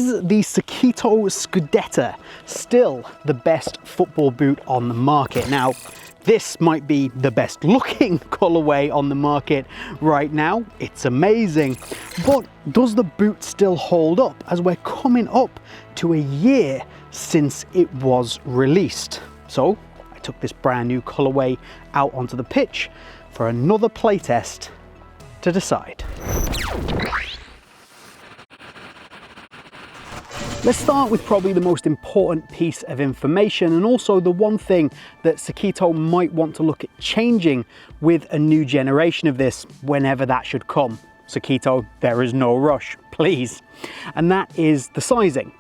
Is the Sokito Scudetta still the best football boot on the market? Now, this might be the best looking colorway on the market right now. It's amazing. But does the boot still hold up as we're coming up to a year since it was released? So I took this brand new colorway out onto the pitch for another playtest to decide. Let's start with probably the most important piece of information, and also the one thing that Sokito might want to look at changing with a new generation of this, whenever that should come. Sokito, there is no rush, please. And that is the sizing.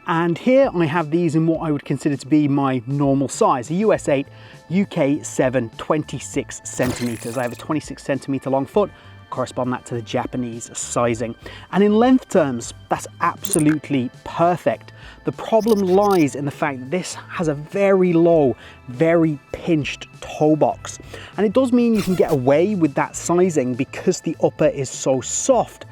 And here I have these in what I would consider to be my normal size, a US 8, UK 7, 26 centimeters. I have a 26 centimeter long foot, correspond that to the Japanese sizing. And in length terms, that's absolutely perfect. The problem lies in the fact that this has a very low, very pinched toe box. And it does mean you can get away with that sizing because the upper is so soft.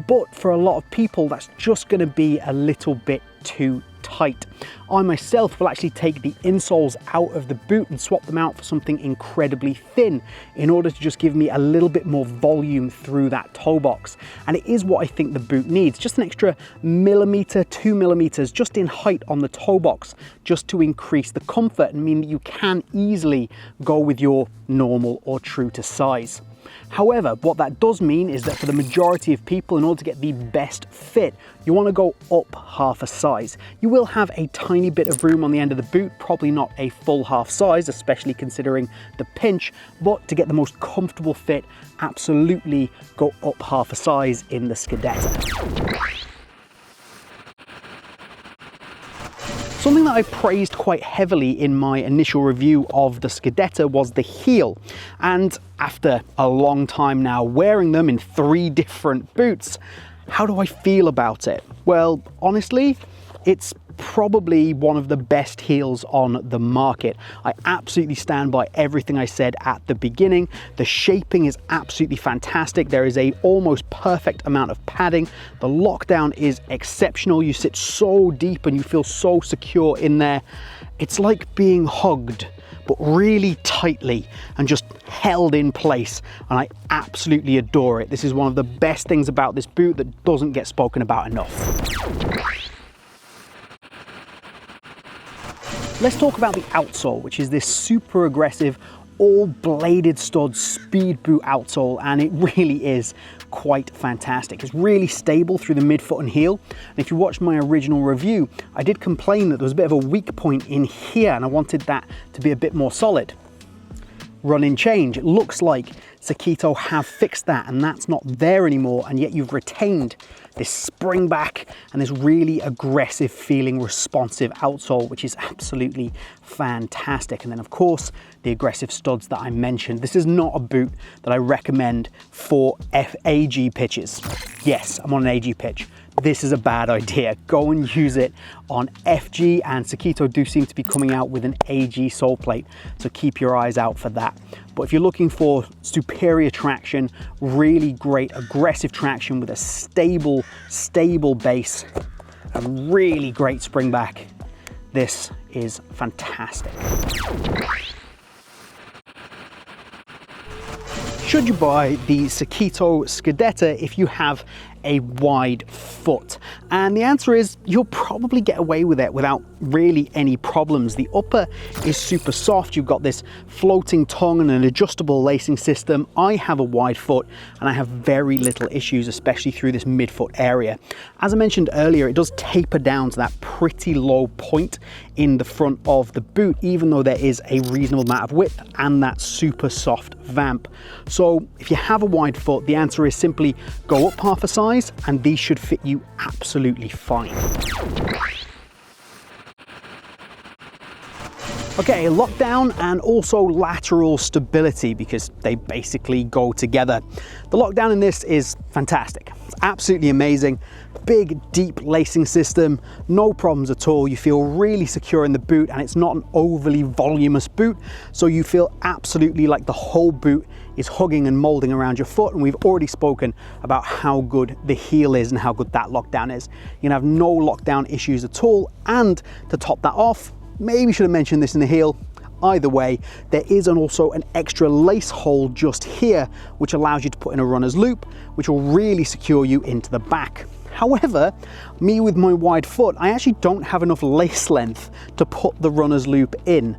But for a lot of people, that's just going to be a little bit too tight. I myself will actually take the insoles out of the boot and swap them out for something incredibly thin in order to just give me a little bit more volume through that toe box. And it is what I think the boot needs, just an extra millimeter, 2 millimeters just in height on the toe box, just to increase the comfort and mean that you can easily go with your normal or true to size. However, what that does mean is that for the majority of people, in order to get the best fit, you want to go up half a size. You will have a tiny bit of room on the end of the boot, probably not a full half size, especially considering the pinch, but to get the most comfortable fit, absolutely go up half a size in the Scudetta. Something that I praised quite heavily in my initial review of the Scudetta was the heel. And after a long time now wearing them in 3 different boots, how do I feel about it? Well, honestly, it's probably one of the best heels on the market. I absolutely stand by everything I said at the beginning. The shaping is absolutely fantastic. There is a almost perfect amount of padding. The lockdown is exceptional. You sit so deep and you feel so secure in there. It's like being hugged, but really tightly and just held in place. And I absolutely adore it. This is one of the best things about this boot that doesn't get spoken about enough. Let's talk about the Outsole, which is this super aggressive, all bladed stud speed boot outsole, and it really is quite fantastic. It's really stable through the midfoot and heel. And if you watched my original review, I did complain that there was a bit of a weak point in here, and I wanted that to be a bit more solid. Run in change. It looks like Sokito have fixed that, and that's not there anymore, and yet you've retained this spring back and this really aggressive feeling responsive outsole, which is absolutely fantastic. And then of course the aggressive studs that I mentioned. This is not a boot that I recommend for AG pitches. Yes, I'm on an AG pitch. This is a bad idea. Go and use it on FG, and Sokito do seem to be coming out with an AG sole plate, so keep your eyes out for that. But if you're looking for superior traction, really great aggressive traction with a stable base, a really great spring back, this is fantastic. Should you buy the Sokito Scudetta if you have a wide foot? And the answer is you'll probably get away with it without really any problems. The upper is super soft. You've got this floating tongue and an adjustable lacing system. I have a wide foot and I have very little issues, especially through this midfoot area. As I mentioned earlier, it does taper down to that pretty low point in the front of the boot, even though there is a reasonable amount of width and that super soft vamp. So if you have a wide foot, the answer is simply go up half a size and these should fit you absolutely fine. Okay, lockdown and also lateral stability, because they basically go together. The lockdown in this is fantastic. It's absolutely amazing. Big, deep lacing system, no problems at all. You feel really secure in the boot, and it's not an overly voluminous boot, so you feel absolutely like the whole boot is hugging and molding around your foot. And we've already spoken about how good the heel is and how good that lockdown is. You can have no lockdown issues at all. And to top that off, maybe should have mentioned this in the heel. Either way, there is also an extra lace hole just here, which allows you to put in a runner's loop, which will really secure you into the back. However, me with my wide foot, I actually don't have enough lace length to put the runner's loop in.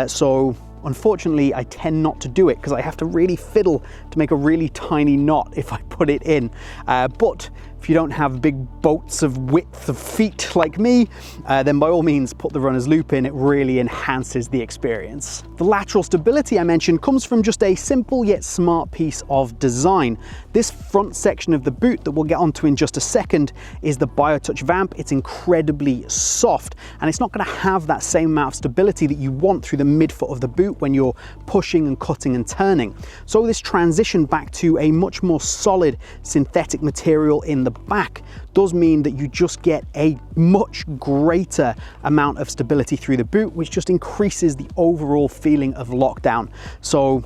So unfortunately, I tend not to do it because I have to really fiddle to make a really tiny knot if I put it in. But if you don't have big boats of width of feet like me, then by all means put the runner's loop in. It really enhances the experience. The lateral stability I mentioned comes from just a simple yet smart piece of design. This front section of the boot that we'll get onto in just a second is the BioTouch vamp. It's incredibly soft, and it's not going to have that same amount of stability that you want through the midfoot of the boot when you're pushing and cutting and turning. So this transition back to a much more solid synthetic material in the back does mean that you just get a much greater amount of stability through the boot, which just increases the overall feeling of lockdown. So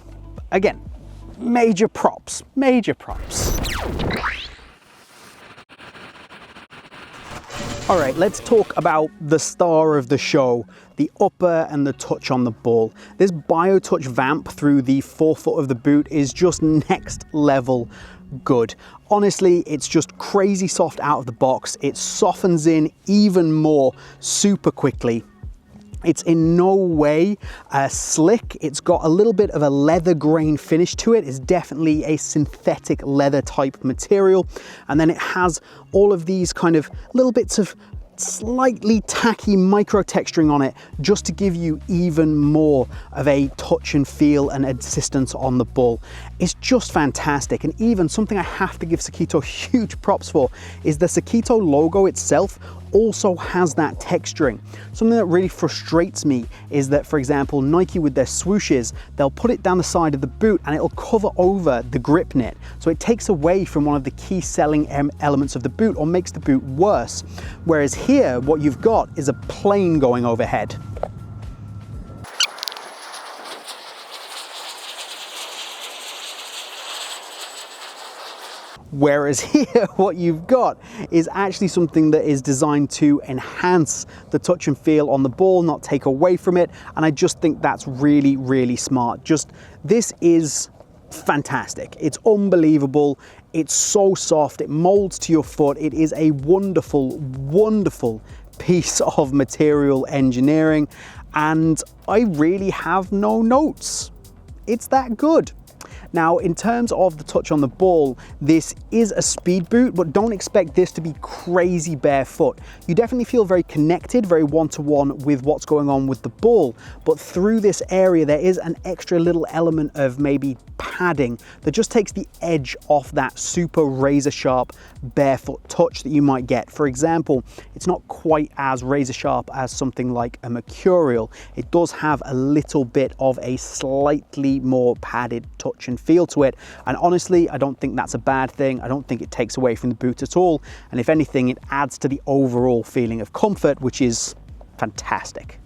again, major props, major props. All right, let's talk about the star of the show, the upper and the touch on the ball. This BioTouch vamp through the forefoot of the boot is just next level good. Honestly, it's just crazy soft out of the box. It softens in even more super quickly. It's in no way slick. It's got a little bit of a leather grain finish to it. It's definitely a synthetic leather type material. And then it has all of these kind of little bits of slightly tacky micro texturing on it, just to give you even more of a touch and feel and assistance on the ball. It's just fantastic. And even something I have to give Sokito huge props for is the Sokito logo itself also has that texturing. Something that really frustrates me is that, for example, Nike with their swooshes, they'll put it down the side of the boot and it'll cover over the grip knit. So it takes away from one of the key selling elements of the boot, or makes the boot worse. Whereas here, what you've got is a plane going overhead. Whereas here, what you've got is actually something that is designed to enhance the touch and feel on the ball, not take away from it. And I just think that's really, really smart. This is fantastic. It's unbelievable. It's so soft. It molds to your foot. It is a wonderful, wonderful piece of material engineering. And I really have no notes. It's that good. Now, in terms of the touch on the ball, this is a speed boot, but don't expect this to be crazy barefoot. You definitely feel very connected, very one-to-one with what's going on with the ball, but through this area, there is an extra little element of maybe padding that just takes the edge off that super razor sharp barefoot touch that you might get. For example, it's not quite as razor sharp as something like a Mercurial. It does have a little bit of a slightly more padded touch and feel to it. And honestly, I don't think that's a bad thing. I don't think it takes away from the boot at all. And if anything, it adds to the overall feeling of comfort, which is fantastic.